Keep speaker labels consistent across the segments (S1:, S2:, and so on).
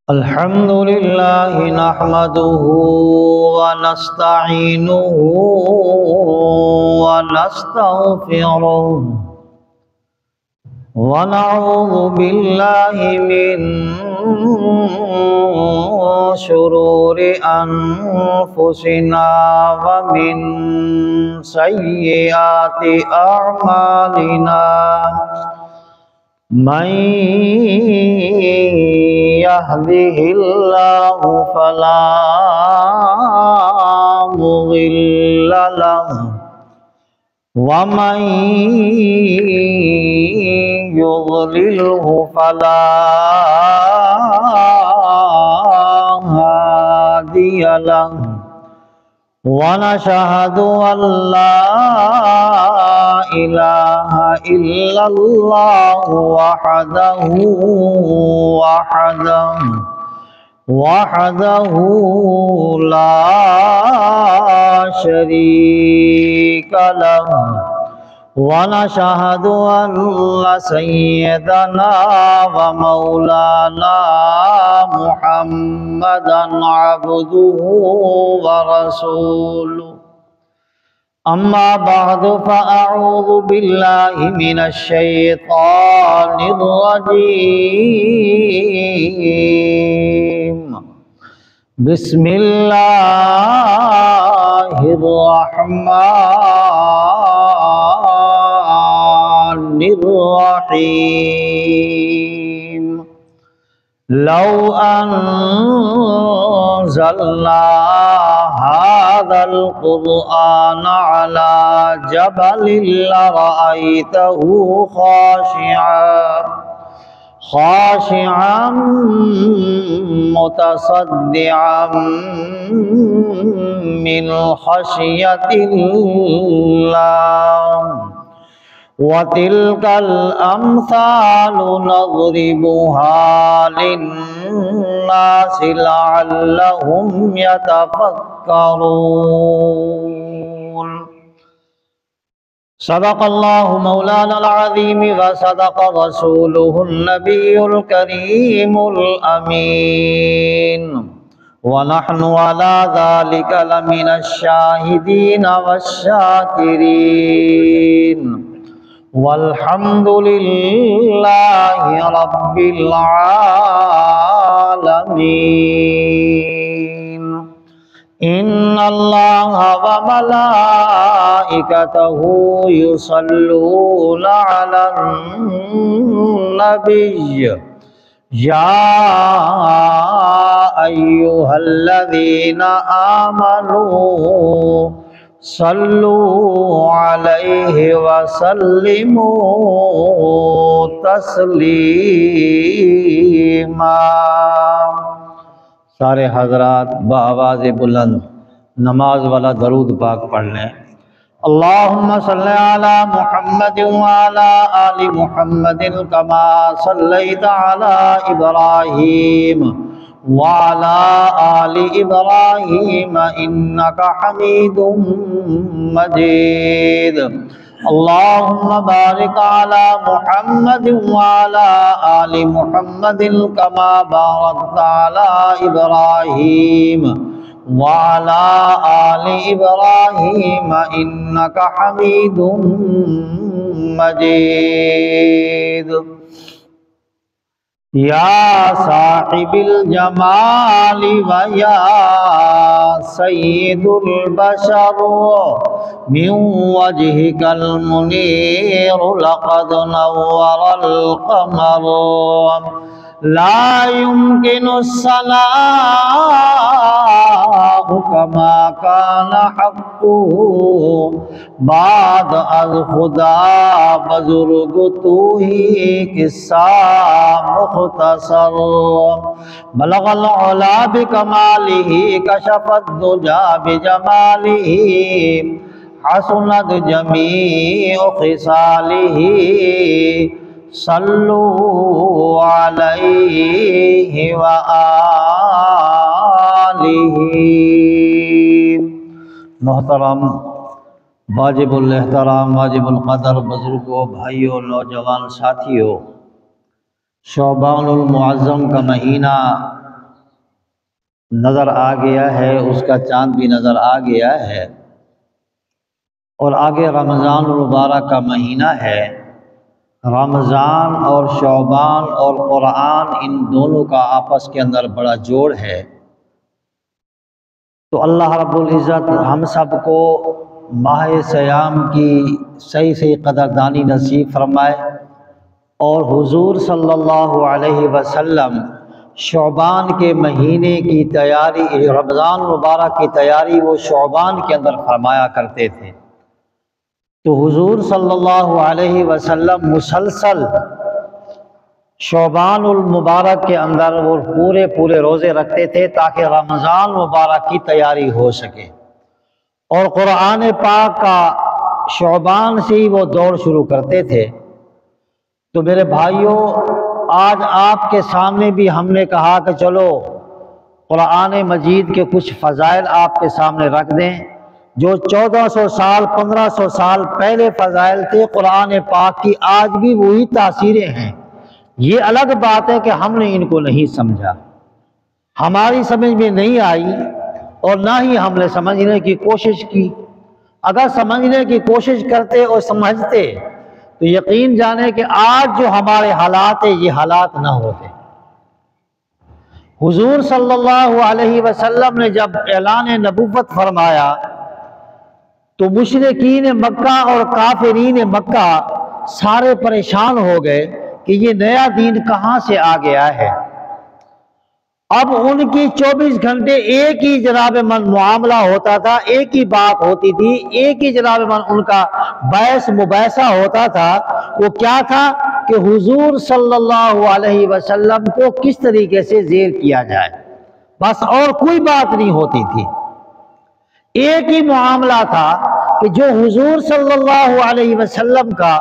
S1: الحمد لله نحمده ونستعينه ونستغفره ونعوذ بالله من شرور أنفسنا ومن سيئات أعمالنا من يهده الله فلا مضل له ومن يضلله فلا هادي له ونشهد أن لا إله إلا الله وحده لا شريك له ونشهد أن سيدنا ومولانا محمدا عبده ورسوله أما بعد فأعوذ بالله من الشيطان الرجيم بسم الله الرحمن الرحيم لو أنزلنا هذا القرآن على جبل لرأيته خاشعا متصدعا من خشية الله وتلك الأمثال نضربها للناس لعلهم يتفكرون صدق الله مولانا العظيم وصدق رسوله النبي الكريم الأمين ونحن على ذلك لمن الشاهدين والشاكرين والحمد لله رب العالمين إن الله وملائكته يصلون على النبي يا أيها الذين آمنوا صلوا عليه وسلموا تسلیما سارے حضرات بآواز بلند نماز والا درود پاک پڑھ لیں اللہم صلی علی محمد وعلی آل محمد کما صلیت علی ابراہیم وعلى آل إبراهيم إنك حميد مجيد اللهم بارك على محمد وعلى آل محمد كما باركت على إبراهيم وعلى آل إبراهيم إنك حميد مجيد یا صاحب الجمال ویا سید البشر من وجهك المنير لقد نور القمر لا يمكن الصلاة كما كان حقه بعد از خدا بزرگ تو ہی قصہ مختصر بلغ العلا بکمالہ کشف الدجا بجمالہ حسنت جمیع خصالہ صلو علیہ وآلہ محترم واجب الاحترام واجب القدر بزرگوں بھائیوں نوجوان ساتھیوں، شعبان المعظم کا مہینہ نظر آ گیا ہے، اس کا چاند بھی نظر آ گیا ہے، اور آگے رمضان المبارک کا مہینہ ہے۔ رمضان اور شعبان اور قرآن ان دونوں کا آپس کے اندر بڑا جوڑ ہے۔ تو اللہ رب العزت ہم سب کو ماہ صیام کی صحیح قدردانی نصیب فرمائے، اور حضور صلی اللہ علیہ وسلم شعبان کے مہینے کی تیاری، رمضان مبارک کی تیاری وہ شعبان کے اندر فرمایا کرتے تھے۔ تو حضور صلی اللہ علیہ وسلم مسلسل شعبان المبارک کے اندر وہ پورے روزے رکھتے تھے تاکہ رمضان مبارک کی تیاری ہو سکے، اور قرآن پاک کا شعبان سے ہی وہ دور شروع کرتے تھے۔ تو میرے بھائیوں، آج آپ کے سامنے بھی ہم نے کہا کہ چلو قرآن مجید کے کچھ فضائل آپ کے سامنے رکھ دیں، جو 1400 سال 1500 سال پہلے فضائل تھے قرآن پاک کی، آج بھی وہی تاثیریں ہیں۔ یہ الگ بات ہے کہ ہم نے ان کو نہیں سمجھا، ہماری سمجھ میں نہیں آئی، اور نہ ہی ہم نے سمجھنے کی کوشش کی۔ اگر سمجھنے کی کوشش کرتے اور سمجھتے تو یقین جانے کہ آج جو ہمارے حالات ہیں یہ حالات نہ ہوتے۔ حضور صلی اللہ علیہ وسلم نے جب اعلان نبوت فرمایا تو مشرکین مکہ اور کافرین مکہ سارے پریشان ہو گئے کہ یہ نیا دین کہاں سے آ گیا ہے۔ اب ان کی 24 گھنٹے ایک ہی جناب من معاملہ ہوتا تھا، ایک ہی بات ہوتی تھی، ایک ہی جناب من ان کا بحث مباحثہ ہوتا تھا۔ وہ کیا تھا کہ حضور صلی اللہ علیہ وسلم کو کس طریقے سے زیر کیا جائے، بس اور کوئی بات نہیں ہوتی تھی۔ ایک ہی معاملہ تھا کہ جو حضور صلی اللہ علیہ وسلم کا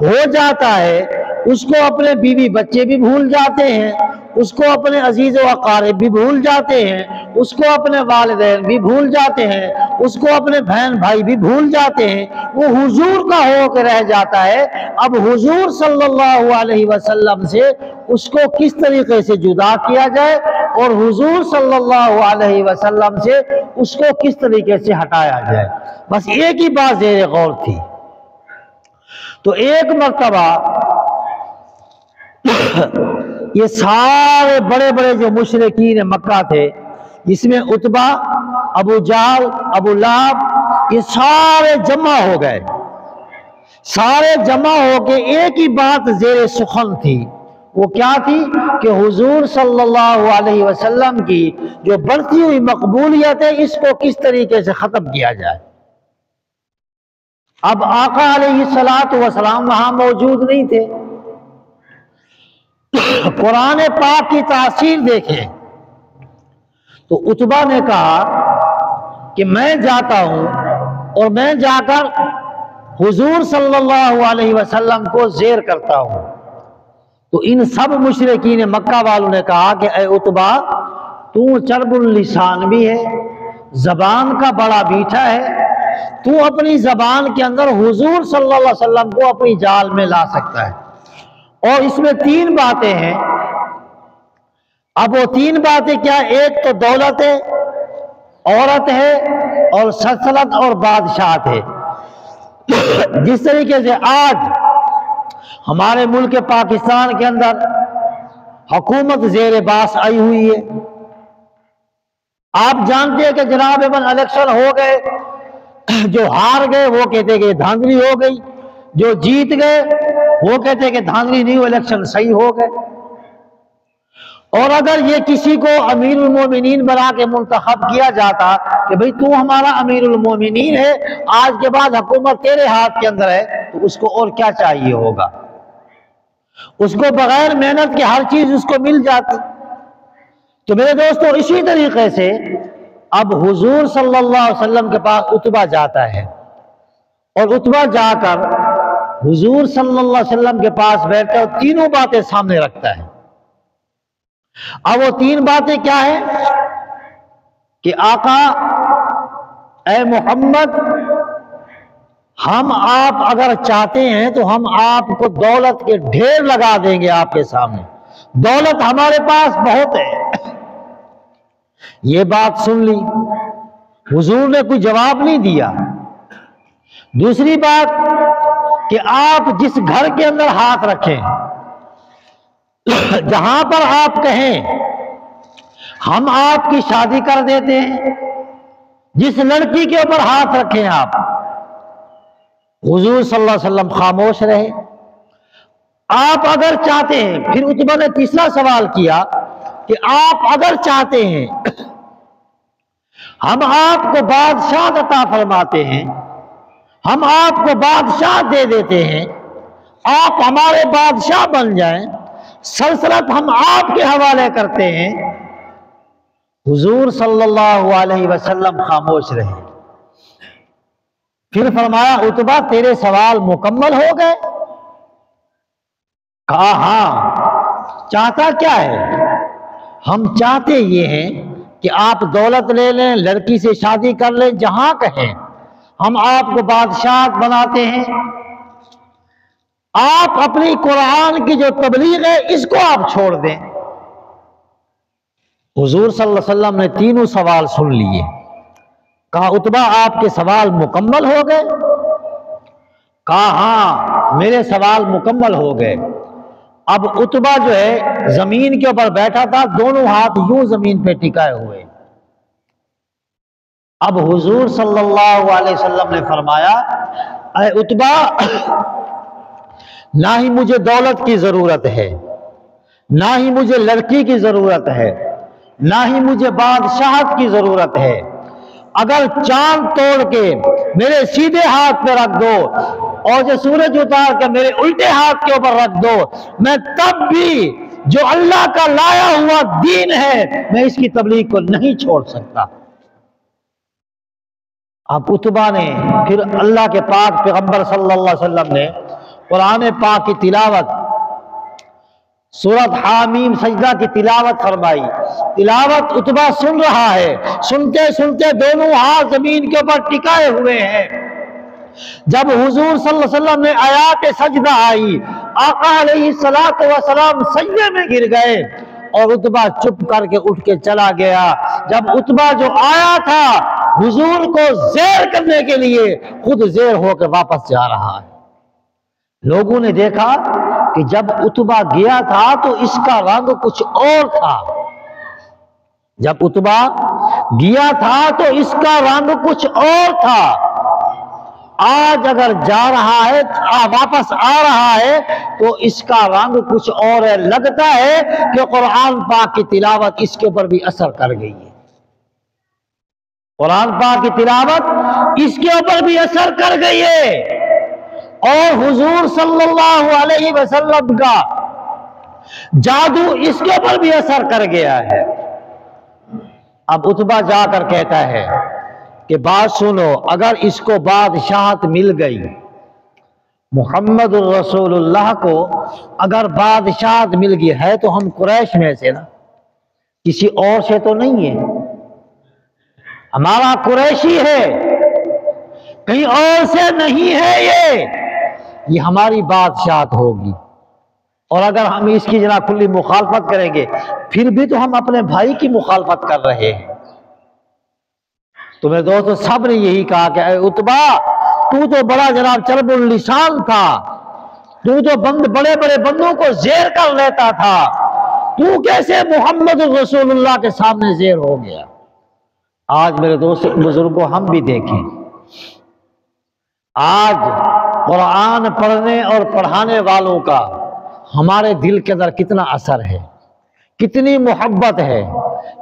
S1: ہو جاتا ہے اس کو اپنے بیوی بچے بھی بھول جاتے ہیں، اس کو اپنے عزیز و اقارب بھی بھول جاتے ہیں، اس کو اپنے والدین بھی بھول جاتے ہیں، اس کو اپنے بہن بھائی بھی بھول جاتے ہیں، وہ حضور کا ہو کے رہ جاتا ہے۔ اب حضور صلی اللہ علیہ وسلم سے اس کو کس طریقے سے جدا کیا جائے، اور حضور صلی اللہ علیہ وسلم سے اس کو کس طریقے سے ہٹایا جائے، بس ایک ہی بات زیر غور تھی۔ تو ایک مرتبہ یہ سارے بڑے بڑے جو مشرکین مکہ تھے، جس میں عتبہ، ابو جہل، ابو لہب، یہ سارے جمع ہو گئے۔ سارے جمع ہو کے ایک ہی بات زیر سخن تھی، وہ کیا تھی کہ حضور صلی اللہ علیہ وسلم کی جو بڑھتی ہوئی مقبولیت ہے اس کو کس طریقے سے ختم کیا جائے۔ اب آقا علیہ السلام وہاں موجود نہیں تھے۔ قرآن پاک کی تاثیر دیکھیں تو عتبہ نے کہا کہ میں جاتا ہوں اور میں جا کر حضور صلی اللہ علیہ وسلم کو زیر کرتا ہوں۔ تو ان سب مشرکین مکہ والوں نے کہا کہ اے عتبہ، تو چرب اللسان بھی ہے، زبان کا بڑا میٹھا ہے، تو اپنی زبان کے اندر حضور صلی اللہ علیہ وسلم کو اپنی جال میں لا سکتا ہے۔ اور اس میں 3 باتیں ہیں۔ اب وہ 3 باتیں کیا؟ ایک تو دولت ہے، عورت ہے، اور سلطنت اور بادشاہت ہے۔ جس طریقے سے آج ہمارے ملک پاکستان کے اندر حکومت زیر باس آئی ہوئی ہے، آپ جانتے ہیں کہ جناب من الیکشن ہو گئے، جو ہار گئے وہ کہتے کہ دھاندلی ہو گئی، جو جیت گئے وہ کہتے کہ دھاندلی نہیں، وہ الیکشن صحیح ہو گئے۔ اور اگر یہ کسی کو امیر المومنین بنا کے منتخب کیا جاتا کہ بھئی تو ہمارا امیر المومنین ہے، آج کے بعد حکومت تیرے ہاتھ کے اندر ہے، تو اس کو اور کیا چاہیے ہوگا؟ اس کو بغیر محنت کے ہر چیز اس کو مل جاتی۔ تو میرے دوستو، اسی طریقے سے اب حضور صلی اللہ علیہ وسلم کے پاس عتبہ جاتا ہے، اور عتبہ جا کر حضور صلی اللہ علیہ وسلم کے پاس بیٹھتا ہے اور 3 باتیں سامنے رکھتا ہے۔ اب وہ 3 باتیں کیا ہیں کہ آقا، اے محمد، ہم آپ اگر چاہتے ہیں تو ہم آپ کو دولت کے ڈھیر لگا دیں گے آپ کے سامنے، دولت ہمارے پاس بہت ہے۔ یہ بات سن لی، حضور نے کوئی جواب نہیں دیا۔ دوسری بات کہ آپ جس گھر کے اندر ہاتھ رکھیں، جہاں پر آپ کہیں ہم آپ کی شادی کر دیتے ہیں، جس لڑکی کے اوپر ہاتھ رکھیں آپ، حضور صلی اللہ علیہ وسلم خاموش رہے۔ آپ اگر چاہتے ہیں، پھر عتبہ نے تیسرا سوال کیا کہ آپ اگر چاہتے ہیں ہم آپ کو بادشاہ عطا فرماتے ہیں، ہم آپ کو بادشاہ دے دیتے ہیں، آپ ہمارے بادشاہ بن جائیں، سلطنت ہم آپ کے حوالے کرتے ہیں۔ حضور صلی اللہ علیہ وسلم خاموش رہے۔ پھر فرمایا عتبہ تیرے سوال مکمل ہو گئے؟ کہا ہاں۔ چاہتا کیا ہے؟ ہم چاہتے یہ ہیں کہ آپ دولت لے لیں، لڑکی سے شادی کر لیں، جہاں کہیں ہم آپ کو بادشاہ بناتے ہیں، آپ اپنی قرآن کی جو تبلیغ ہے اس کو آپ چھوڑ دیں۔ حضور صلی اللہ علیہ وسلم نے تینوں سوال سن لیے۔ کہا عتبہ آپ کے سوال مکمل ہو گئے؟ کہا ہاں میرے سوال مکمل ہو گئے۔ اب عتبہ جو ہے زمین کے اوپر بیٹھا تھا، دونوں ہاتھ یوں زمین پہ ٹکائے ہوئے۔ اب حضور صلی اللہ علیہ وسلم نے فرمایا اے عتبہ، نہ ہی مجھے دولت کی ضرورت ہے، نہ ہی مجھے لڑکی کی ضرورت ہے، نہ ہی مجھے بادشاہت کی ضرورت ہے۔ اگر چاند توڑ کے میرے سیدھے ہاتھ پہ رکھ دو اور جو سورج اتار کے میرے الٹے ہاتھ کے اوپر رکھ دو، میں تب بھی جو اللہ کا لایا ہوا دین ہے میں اس کی تبلیغ کو نہیں چھوڑ سکتا۔ اب عتبہ نے پھر اللہ کے پاک پیغمبر صلی اللہ علیہ وسلم نے قرآن پاک کی تلاوت، سورۃ حامیم سجدہ کی تلاوت فرمائی۔ تلاوت عتبہ سن رہا ہے، سنتے سنتے دونوں ہاتھ زمین کے اوپر ٹکائے ہوئے ہیں۔ جب حضور صلی اللہ علیہ وسلم نے آیات سجدہ آئی، آقا علیہ السلام سجدے میں گر گئے اور عتبہ چپ کر کے اٹھ کے چلا گیا۔ جب عتبہ جو آیا تھا حضور کو زیر کرنے کے لیے، خود زیر ہو کے واپس جا رہا ہے۔ لوگوں نے دیکھا کہ جب عتبہ گیا تھا تو اس کا رنگ کچھ اور تھا، جب عتبہ گیا تھا تو اس کا رنگ کچھ اور تھا، آج اگر جا رہا ہے واپس آ رہا ہے تو اس کا رنگ کچھ اور ہے۔ لگتا ہے کہ قرآن پاک کی تلاوت اس کے اوپر بھی اثر کر گئی ہے، قرآن پاک کی تلاوت اس کے اوپر بھی اثر کر گئی ہے، اور حضور صلی اللہ علیہ وسلم کا جادو اس کے اوپر بھی اثر کر گیا ہے۔ اب عتبہ جا کر کہتا ہے کہ بات سنو، اگر اس کو بادشاہت مل گئی، محمد الرسول اللہ کو اگر بادشاہت مل گئی ہے تو ہم قریش میں سے نا، کسی اور سے تو نہیں ہے، ہمارا قریشی ہے، کہیں اور سے نہیں ہے، یہ ہماری بادشاہت ہوگی، اور اگر ہم اس کی جناب کھلی مخالفت کریں گے پھر بھی تو ہم اپنے بھائی کی مخالفت کر رہے ہیں۔ تو میرے دوستو سب نے یہی کہا کہ اے عتبہ، تو تو بڑا جناب چرب اللسان تھا، تو بڑے بڑے بندوں کو زیر کر لیتا تھا، تو کیسے محمد رسول اللہ کے سامنے زیر ہو گیا؟ آج میرے دوست بزرگوں ہم بھی دیکھیں، آج قرآن پڑھنے اور پڑھانے والوں کا ہمارے دل کے اندر کتنا اثر ہے، کتنی محبت ہے،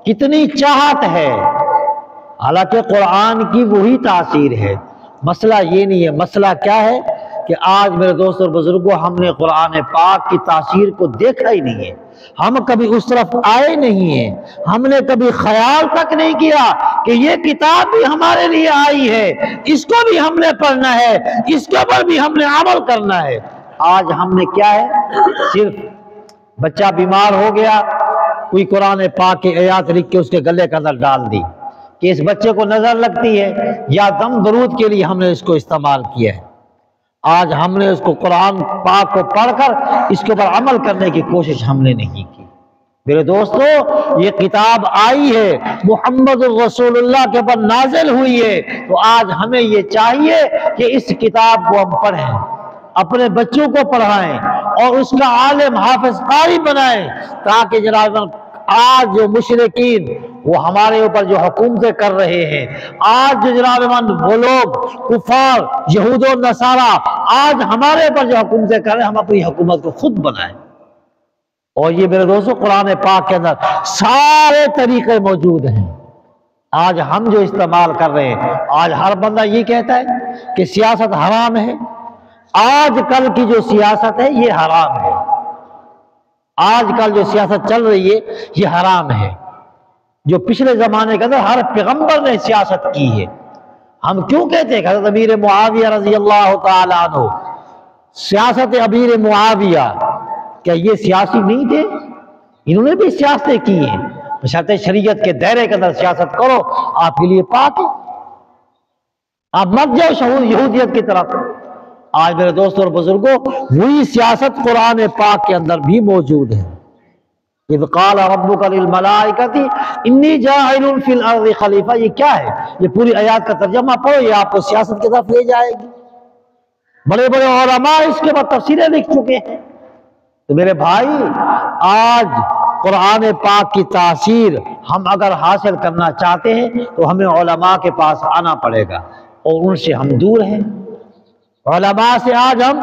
S1: کتنی چاہت ہے۔ حالانکہ قرآن کی وہی تاثیر ہے، مسئلہ یہ نہیں ہے۔ مسئلہ کیا ہے کہ آج میرے دوست اور بزرگوں ہم نے قرآن پاک کی تاثیر کو دیکھا ہی نہیں ہے، ہم کبھی اس طرف آئے نہیں ہیں، ہم نے کبھی خیال تک نہیں کیا کہ یہ کتاب بھی ہمارے لیے آئی ہے، اس کو بھی ہم نے پڑھنا ہے، اس کے اوپر بھی ہم نے عمل کرنا ہے۔ آج ہم نے کیا ہے، صرف بچہ بیمار ہو گیا، کوئی قرآن پاک کی آیات لکھ کے اس کے گلے کے اندر ڈال دی کہ اس بچے کو نظر لگتی ہے، یا دم درود کے لیے ہم نے اس کو استعمال کیا ہے۔ آج ہم نے اس کو قرآن پاک کو پڑھ کر اس کے اوپر عمل کرنے کی کوشش ہم نے نہیں کی۔ میرے دوستو، یہ کتاب آئی ہے، محمد الرسول اللہ کے اوپر نازل ہوئی ہے، تو آج ہمیں یہ چاہیے کہ اس کتاب کو ہم پڑھیں، اپنے بچوں کو پڑھائیں اور اس کا عالم حافظ قاری بنائیں، تاکہ جناب آج جو مشرکین وہ ہمارے اوپر جو حکومتیں کر رہے ہیں، آج جو جناب وہ لوگ کفار یہود و نصارہ آج ہمارے اوپر جو حکومتیں کر رہے ہیں، ہم اپنی حکومت کو خود بنائیں۔ اور یہ میرے دوستو قرآن پاک کے اندر سارے طریقے موجود ہیں۔ آج ہم جو استعمال کر رہے ہیں، آج ہر بندہ یہ کہتا ہے کہ سیاست حرام ہے، آج کل کی جو سیاست ہے یہ حرام ہے، آج کل جو سیاست چل رہی ہے یہ حرام ہے، جو پچھلے زمانے کے اندر ہر پیغمبر نے سیاست کی ہے۔ ہم کیوں کہتے ہیں کہ حضرت امیر معاویہ رضی اللہ تعالیٰ عنہ، سیاست امیر معاویہ، کیا یہ سیاسی نہیں تھے؟ انہوں نے بھی سیاستیں کی ہیں، بشرط شریعت کے دائرے کے اندر سیاست کرو، آپ کے لیے پاک ہے، آپ مت جاؤ یہودیت کی طرف۔ آج میرے دوستوں اور بزرگوں، وہی سیاست قرآن پاک کے اندر بھی موجود ہے۔ اذ قال ربک للملائکۃ انی جاعل فی الارض خلیفہ، یہ کیا ہے؟ یہ پوری آیات کا ترجمہ پڑھو، یہ آپ کو سیاست کی طرف لے جائے گی۔ بڑے بڑے علماء اس کے بعد تفسیریں لکھ چکے ہیں۔ تو میرے بھائی، آج قرآن پاک کی تاثیر ہم اگر حاصل کرنا چاہتے ہیں تو ہمیں علماء کے پاس آنا پڑے گا، اور ان سے ہم دور ہیں، علماء سے آج ہم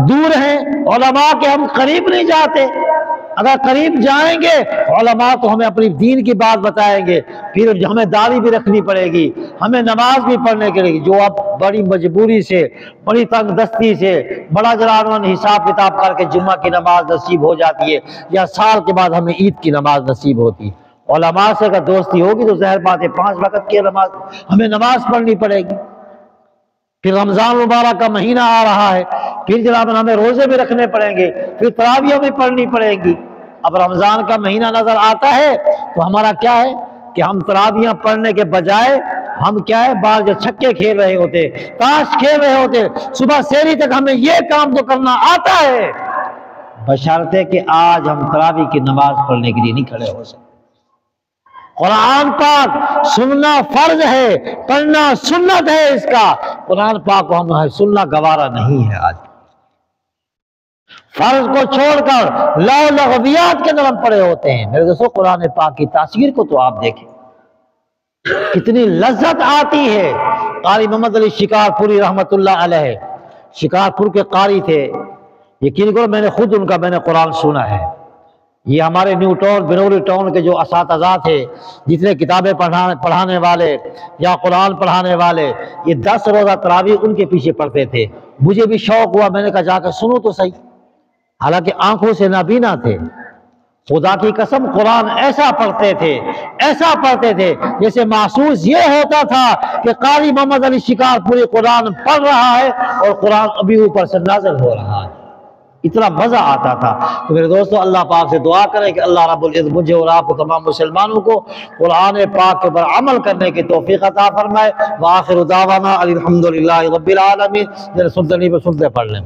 S1: دور ہیں، علماء کے ہم قریب نہیں جاتے۔ اگر قریب جائیں گے علماء تو ہمیں اپنی دین کی بات بتائیں گے، پھر ہمیں داڑھی بھی رکھنی پڑے گی، ہمیں نماز بھی پڑھنے کے لیے، جو اب بڑی مجبوری سے، بڑی تنگ دستی سے، بڑا جلال حساب کتاب کر کے جمعہ کی نماز نصیب ہو جاتی ہے، یا سال کے بعد ہمیں عید کی نماز نصیب ہوتی ہے۔ علماء سے اگر دوستی ہوگی تو ظاہر بات ہے 5 وقت کی نماز ہمیں نماز پڑھنی پڑے گی۔ پھر رمضان مبارک کا مہینہ آ رہا ہے، پھر جناب ہمیں روزے بھی رکھنے پڑیں گے، پھر تراویح بھی پڑھنی پڑے گی۔ اب رمضان کا مہینہ نظر آتا ہے تو ہمارا کیا ہے کہ ہم تراویح پڑھنے کے بجائے ہم کیا ہے، بعض جو چھکے کھیل رہے ہوتے، تاش کھیل رہے ہوتے، صبح سحری تک ہمیں یہ کام تو کرنا آتا ہے، بشرطے کہ آج ہم تراویح کی نماز پڑھنے کے لیے نہیں کھڑے ہو سکتے۔ قرآن پاک سننا فرض ہے، پڑھنا سنت ہے اس کا، قرآن پاک کو ہم سننا گوارا نہیں ہے۔ آج فرض کو چھوڑ کر لغو لغویات کے اندر ہم پڑے ہوتے ہیں۔ میرے دوستو، قرآن پاک کی تاثیر کو تو آپ دیکھیں، کتنی لذت آتی ہے۔ قاری محمد علی شکارپوری رحمت اللہ علیہ شکارپور کے قاری تھے، یقین کرو میں نے خود ان کا قرآن سنا ہے۔ یہ ہمارے نیو ٹاؤن بنوری ٹاؤن کے جو اساتذہ تھے، جتنے کتابیں پڑھانے والے یا قرآن پڑھانے والے، یہ 10 روزہ تراویح ان کے پیچھے پڑھتے تھے۔ مجھے بھی شوق ہوا، میں نے کہا جا کر سنو تو صحیح، حالانکہ آنکھوں سے نابینا تھے۔ خدا کی قسم قرآن ایسا پڑھتے تھے جیسے محسوس یہ ہوتا تھا کہ قاری محمد علی شکارپوری قرآن پڑھ رہا ہے اور قرآن ابھی اوپر سے نازل ہو رہا ہے، اتنا مزہ آتا تھا۔ تو میرے دوستو، اللہ پاک سے دعا کریں کہ اللہ رب العزت مجھے اور آپ کو، تمام مسلمانوں کو، قرآن پاک کے اوپر عمل کرنے کی توفیق عطا فرمائے۔ وآخر دعوانا الحمدللہ رب العالمین۔ سلطنی پہ سلطے پڑھ لیں۔